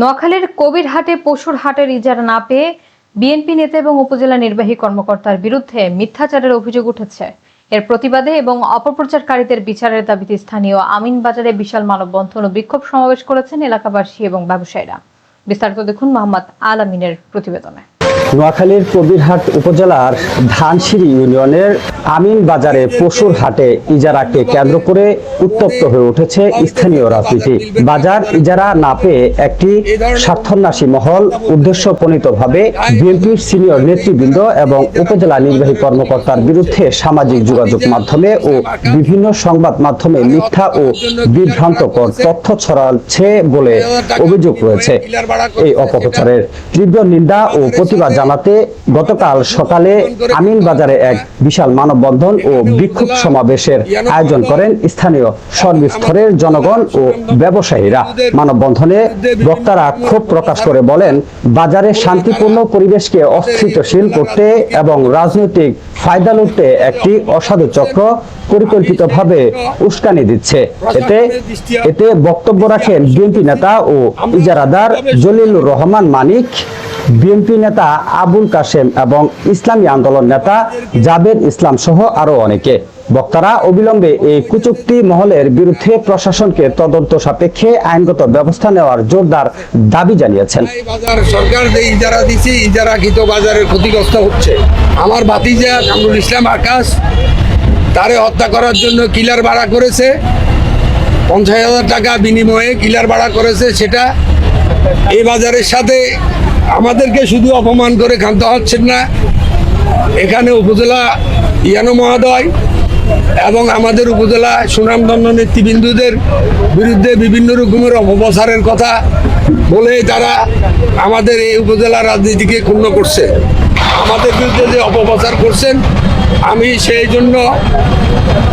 নোয়াখালীর কবিরহাটে পশুর হাটের ইজারা না পেয়ে বিএনপি নেতা এবং উপজেলা নির্বাহী কর্মকর্তার বিরুদ্ধে মিথ্যাচারের অভিযোগ উঠেছে। এর প্রতিবাদে এবং অপপ্রচারকারীদের বিচারের দাবিতে স্থানীয় আমিনবাজারে বিশাল মানববন্ধন ও বিক্ষোভ সমাবেশ করেছেন এলাকাবাসী এবং ব্যবসায়ীরা। বিস্তারিত দেখুন মোহাম্মদ আল আমিনের প্রতিবেদনে। নোয়াখালীর কবিরহাট উপজেলার ধানসিঁড়ি ইউনিয়নের আমিনবাজারে পশুর হাটে ইজারাকে কেন্দ্র করে উত্তপ্ত হয়ে উঠেছে স্থানীয় রাজনীতি। বাজার ইজারা না পেয়ে একটি স্বার্থন্যাসী মহল উদ্দেশ্যপ্রণীতভাবে বিএনপির সিনিয়র নেতৃবৃন্দ এবং উপজেলা নির্বাহী কর্মকর্তার বিরুদ্ধে সামাজিক যোগাযোগ মাধ্যমে ও বিভিন্ন সংবাদ মাধ্যমে মিথ্যা ও বিভ্রান্তকর তথ্য ছড়াচ্ছে বলে অভিযোগ রয়েছে। এই অপপ্রচারের তীব্র নিন্দা ও প্রতিবাদ জানাতে গতকাল সকালে আমিনবাজারে এক বিশাল মানববন্ধন ও বিক্ষোভ সমাবেশের আয়োজন করেন স্থানীয় সর্বস্তরের জনগণ ও ব্যবসায়ীরা। মানববন্ধনে বক্তারা ক্ষোভ প্রকাশ করে বলেন, বাজারে শান্তিপূর্ণ পরিবেশকে অস্থিতিশীল করতে এবং রাজনৈতিক ফায়দা লুটতে একটি অসাধু চক্র পরিকল্পিতভাবে উস্কানি দিচ্ছে। এতে বক্তব্য রাখেন বিএনপি নেতা ও ইজারাদার জলিলুর রহমান মানিক, বিএনপি নেতা আবুল কাশেম এবং ইসলামী আন্দোলন নেতা জাবের ইসলাম সহ আরো অনেকে। বক্তারা অবিলম্বে এই কুচুক্তি মহলের বিরুদ্ধে প্রশাসনকে তদন্ত সাপেক্ষে আইনগত ব্যবস্থা নেওয়ার জোরদার দাবি জানিয়েছেন। সরকার যে ইজারা দিচ্ছে, ইজারাকৃত বাজারের ক্ষতিগ্রস্ত হচ্ছে। আমার ভাতিজা কামরুল ইসলাম আকাশ, তারে হত্যা করার জন্য কিলার ভাড়া করেছে, 50,000 টাকা বিনিময়ে কিলার ভাড়া করেছে। সেটা এই বাজারের সাথে আমাদেরকে শুধু অপমান করে ক্ষান্ত হচ্ছেন না, এখানে উপজেলা ইয়ানো মহোদয় এবং আমাদের উপজেলা সুনামধন্য নেতৃবৃন্দদের বিরুদ্ধে বিভিন্ন রকমের অপপ্রচারের কথা বলে তারা আমাদের এই উপজেলার রাজনীতিকে ক্ষুণ্ণ করছে। আমাদের বিরুদ্ধে যে অপপ্রচার করছেন, আমি সেই জন্য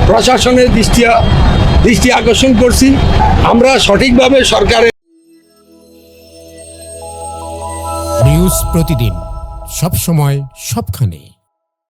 প্রশাসনের দৃষ্টি আকর্ষণ করছি। আমরা সঠিকভাবে সরকারের নিউজ প্রতিদিন, সব সময়, সবখানে।